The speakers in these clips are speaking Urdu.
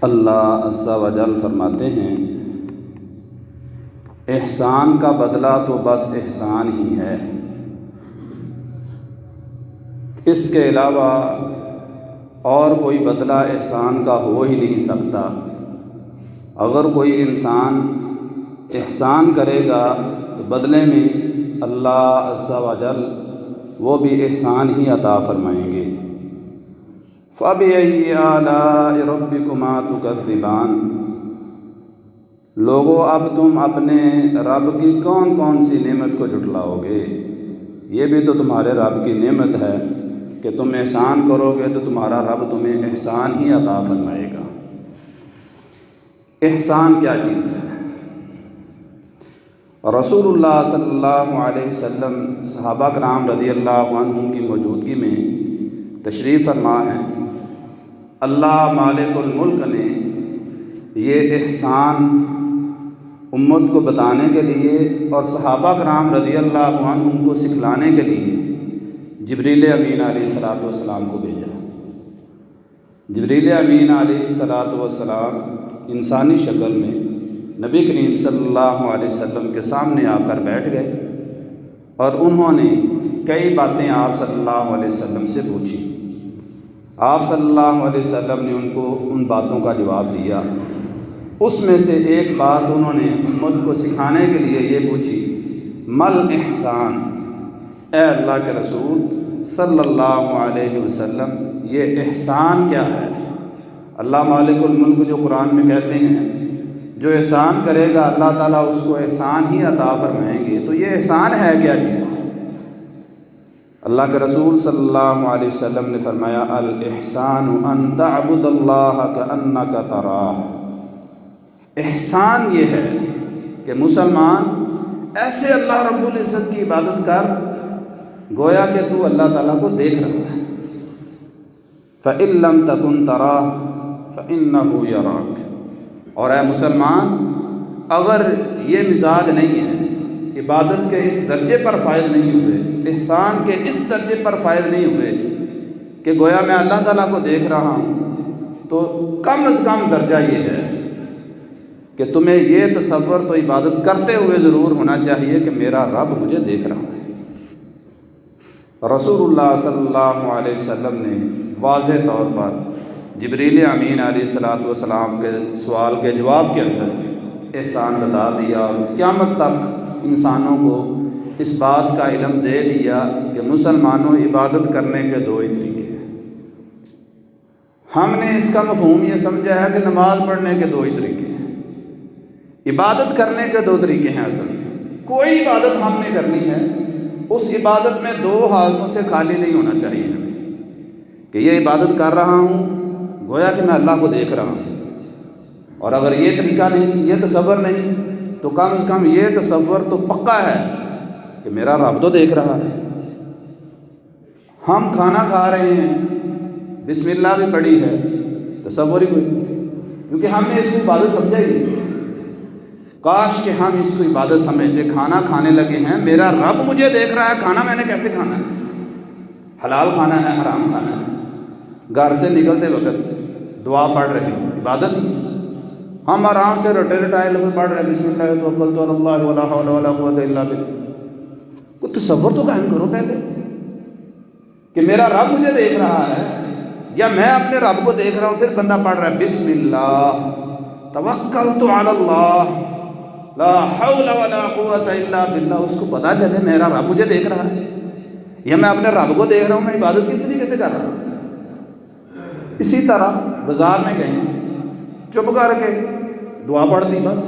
اللہ عز و جل فرماتے ہیں، احسان کا بدلہ تو بس احسان ہی ہے، اس کے علاوہ اور کوئی بدلہ احسان کا ہو ہی نہیں سکتا۔ اگر کوئی انسان احسان کرے گا تو بدلے میں اللہ عز و جل وہ بھی احسان ہی عطا فرمائیں گے۔ فَبِأَيِّ آلَاءِ رَبِّكُمَا تُكَذِّبَانِ، لوگو اب تم اپنے رب کی کون کون سی نعمت کو جھٹلاؤ گے؟ یہ بھی تو تمہارے رب کی نعمت ہے کہ تم احسان کرو گے تو تمہارا رب تمہیں احسان ہی عطا فرمائے گا۔ احسان کیا چیز ہے؟ رسول اللہ صلی اللہ علیہ وسلم صحابہ کرام رضی اللہ عنہم کی موجودگی میں تشریف فرما ہیں۔ اللہ مالک الملک نے یہ احسان امت کو بتانے کے لیے اور صحابہ کرام رضی اللہ عنہم کو سکھلانے کے لیے جبریل امین علیہ الصلوۃ والسلام کو بھیجا۔ جبریل امین علیہ الصلوۃ والسلام انسانی شکل میں نبی کریم صلی اللہ علیہ وسلم کے سامنے آ کر بیٹھ گئے اور انہوں نے کئی باتیں آپ صلی اللہ علیہ وسلم سے پوچھی۔ آپ صلی اللہ علیہ وسلم نے ان کو ان باتوں کا جواب دیا۔ اس میں سے ایک بات انہوں نے امت کو سکھانے کے لیے یہ پوچھی، مل احسان، اے اللہ کے رسول صلی اللہ علیہ وسلم یہ احسان کیا ہے؟ اللہ مالک الملک جو قرآن میں کہتے ہیں جو احسان کرے گا اللہ تعالیٰ اس کو احسان ہی عطا فرمائیں گے، تو یہ احسان ہے کیا چیز؟ اللہ کے رسول صلی اللہ علیہ وسلم نے فرمایا، الاحسان ان تعبد اللہ کأنک تراہ، احسان یہ ہے کہ مسلمان ایسے اللہ رب العزت کی عبادت کر گویا کہ تو اللہ تعالیٰ کو دیکھ رہا ہے۔ فَإِن لَّمْ تَكُن تَرَاهُ فَإِنَّهُ يَرَاكَ، اور اے مسلمان اگر یہ مزاج نہیں ہے، عبادت کے اس درجے پر فائز نہیں ہوئے، احسان کے اس درجے پر فائز نہیں ہوئے کہ گویا میں اللہ تعالیٰ کو دیکھ رہا ہوں، تو کم از کم درجہ یہ ہے کہ تمہیں یہ تصور تو عبادت کرتے ہوئے ضرور ہونا چاہیے کہ میرا رب مجھے دیکھ رہا ہے۔ رسول اللہ صلی اللہ علیہ وسلم نے واضح طور پر جبریل امین علیہ الصلوۃ والسلام کے سوال کے جواب کے اندر احسان بتا دیا اور قیامت تک انسانوں کو اس بات کا علم دے دیا کہ مسلمانوں عبادت کرنے کے دو ہی طریقے ہیں۔ ہم نے اس کا مفہوم یہ سمجھا ہے کہ نماز پڑھنے کے دو ہی طریقے ہیں، عبادت کرنے کے دو طریقے ہیں۔ اصل کوئی عبادت ہم نے کرنی ہے، اس عبادت میں دو حالتوں سے خالی نہیں ہونا چاہیے ہمیں، کہ یہ عبادت کر رہا ہوں گویا کہ میں اللہ کو دیکھ رہا ہوں، اور اگر یہ طریقہ نہیں، یہ تصور نہیں، تو کم از کم یہ تصور تو پکا ہے کہ میرا رب تو دیکھ رہا ہے۔ ہم کھانا کھا رہے ہیں، بسم اللہ بھی پڑھی ہے، تصور ہی کوئی، کیونکہ ہم نے اس کو عبادت سمجھا ہی نہیں۔ کاش کہ ہم اس کو عبادت سمجھتے، کھانا کھانے لگے ہیں، میرا رب مجھے دیکھ رہا ہے، کھانا میں نے کیسے کھانا ہے، حلال کھانا ہے حرام کھانا ہے، گھر سے نکلتے وقت دعا پڑھ رہے ہیں، عبادت ہی۔ ہم آرام سے رٹے رٹائے لفظ پڑھ رہے ہیں، بسم اللہ توکلت علی اللہ ولا حول ولا قوۃ الا باللہ۔ کوئی تصور تو قائم کرو پہلے کہ میرا رب مجھے دیکھ رہا ہے، یا میں اپنے رب کو دیکھ رہا ہوں۔ پھر بندہ پڑھ رہا ہے بسم اللہ توکلت علی اللہ لا حول ولا قوۃ الا باللہ، اس کو پتہ چلے میرا رب مجھے دیکھ رہا ہے، یا میں اپنے رب کو دیکھ رہا ہوں، میں عبادت کس طریقے سے کر رہا ہوں۔ اسی طرح بازار میں گئے، چپ کر کے دعا پڑھ دی، بس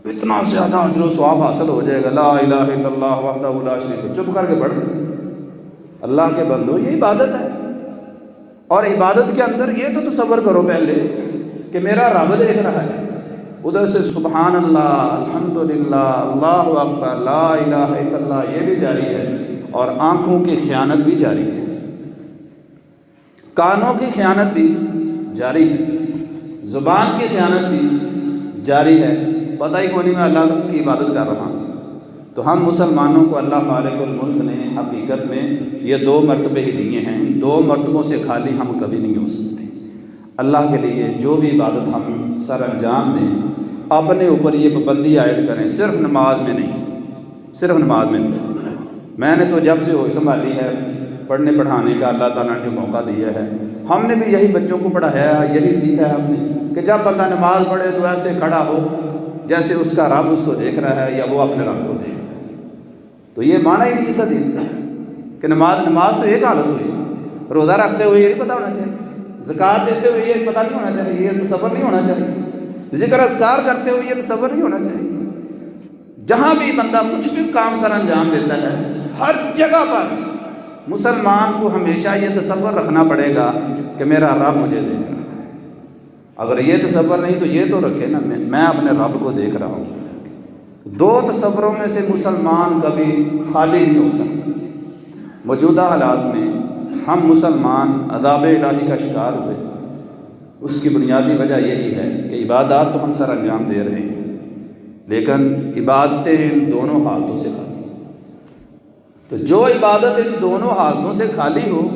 اتنا زیادہ اجر و ثواب حاصل ہو جائے گا، لا الہ الا اللہ وحدہ لا شریک لہ، چپ کر کے پڑھ دی۔ اللہ کے بندو یہ عبادت ہے، اور عبادت کے اندر یہ تو تصور کرو پہلے کہ میرا رب دیکھ رہا ہے، ادھر سے سبحان اللہ الحمدللہ اللہ اکبر لا الہ الا اللہ یہ بھی جاری ہے، اور آنکھوں کی خیانت بھی جاری ہے، کانوں کی خیانت بھی جاری ہے، زبان کی خیانت بھی جاری ہے، پتہ ہی کون نہیں میں اللہ کی عبادت کر رہا ہوں۔ تو ہم مسلمانوں کو اللہ مالک الملک نے حقیقت میں یہ دو مرتبے ہی دیے ہیں، ان دو مرتبوں سے خالی ہم کبھی نہیں ہو سکتے۔ اللہ کے لیے جو بھی عبادت ہم سر انجام دیں اپنے اوپر یہ پابندی عائد کریں، صرف نماز میں نہیں، صرف نماز میں نہیں۔ میں نے تو جب سے ہوش سنبھالی ہے پڑھنے پڑھانے کا اللہ تعالیٰ نے جو موقع دیا ہے، ہم نے بھی یہی بچوں کو پڑھایا ہے، یہی سیکھا ہے ہم نے کہ جب بندہ نماز پڑھے تو ایسے کھڑا ہو جیسے اس کا رب اس کو دیکھ رہا ہے یا وہ اپنے رب کو دیکھ رہا ہے۔ تو یہ معنی ہی نہیں اس حدیث کا کہ نماز تو ایک حالت ہوئی، روزہ رکھتے ہوئے یہ نہیں پتہ ہونا چاہیے، زکوٰۃ دیتے ہوئے یہ پتہ نہیں ہونا چاہیے، یہ تصور نہیں ہونا چاہیے، ذکر اذکار کرتے ہوئے یہ تصور نہیں ہونا چاہیے۔ جہاں بھی بندہ کچھ بھی کام سر انجام دیتا ہے، ہر جگہ پر مسلمان کو ہمیشہ یہ تصور رکھنا پڑے گا کہ میرا رب مجھے دیکھ رہا ہے۔ اگر یہ تصور نہیں تو یہ تو رکھے نا میں اپنے رب کو دیکھ رہا ہوں۔ دو تصوروں میں سے مسلمان کبھی خالی نہیں ہو سکتا۔ موجودہ حالات میں ہم مسلمان عذاب الہی کا شکار ہوئے، اس کی بنیادی وجہ یہی ہے کہ عبادات تو ہم سر انجام دے رہے ہیں لیکن عبادتیں ان دونوں حالتوں سے خالی۔ تو جو عبادت ان دونوں حالتوں سے خالی ہو،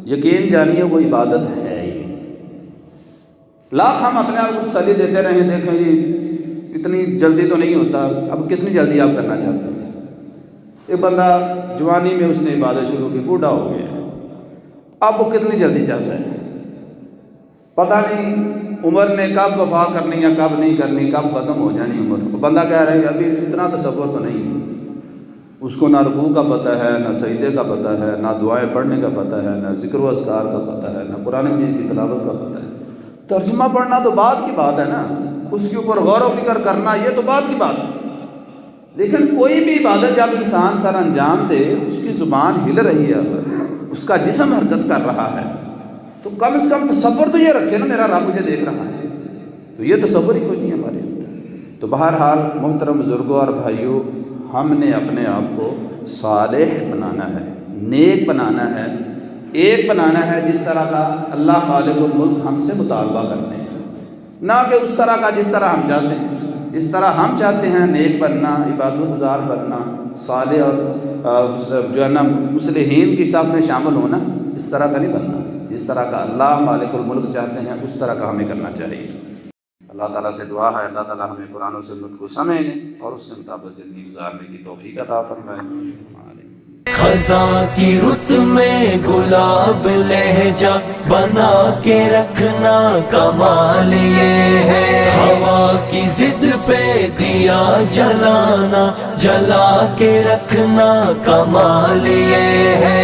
یقین جانیے وہ عبادت ہے ہی۔ لاکھ ہم اپنے آپ کو تسلی دیتے رہیں، دیکھیں جی اتنی جلدی تو نہیں ہوتا، اب کتنی جلدی آپ کرنا چاہتے ہیں؟ ایک بندہ جوانی میں اس نے عبادت شروع کی، بوڑھا ہو گیا، اب وہ کتنی جلدی چاہتا ہے؟ پتہ نہیں عمر نے کب وفا کرنی یا کب نہیں کرنی، کب ختم ہو جانی عمر۔ وہ بندہ کہہ رہا ہے ابھی اتنا تصور تو نہیں ہے، اس کو نہ رکوع کا پتہ ہے، نہ سجدے کا پتہ ہے، نہ دعائیں پڑھنے کا پتہ ہے، نہ ذکر و اذکار کا پتہ ہے، نہ قرآن مجید کی تلاوت کا پتہ ہے۔ ترجمہ پڑھنا تو بعد کی بات ہے نا، اس کے اوپر غور و فکر کرنا یہ تو بعد کی بات ہے۔ لیکن کوئی بھی عبادت جب انسان سر انجام دے، اس کی زبان ہل رہی ہے، اگر اس کا جسم حرکت کر رہا ہے تو کم از کم تصور تو یہ رکھے نا میرا رب مجھے دیکھ رہا ہے۔ تو یہ تصور ہی کوئی نہیں ہمارے اندر۔ تو بہرحال محترم بزرگوں اور بھائیوں، ہم نے اپنے آپ کو صالح بنانا ہے، نیک بنانا ہے، ایک بنانا ہے جس طرح کا اللہ خالق الملک ہم سے مطالبہ کرتے ہیں، نہ کہ اس طرح کا جس طرح ہم چاہتے ہیں۔ جس طرح ہم چاہتے ہیں نیک بننا، عبادت گزار بننا، صالح اور جو ہے نا مصلحین کی صف میں شامل ہونا، اس طرح کا نہیں بننا۔ جس طرح کا اللہ مالک الملک چاہتے ہیں اس طرح کا ہمیں کرنا چاہیے۔ اللہ تعالیٰ سے دعا ہے اللہ تعالیٰ ہمیں قرآن و سنت کو سمجھنے اور اس کے مطابق زندگی گزارنے کی توفیق عطا فرمائے۔ خزاں کی رت میں گلاب لہجہ بنا کے رکھنا کمال یہ ہے، ہوا کی ضد پہ دیا جلانا جلا کے رکھنا کمال یہ ہے۔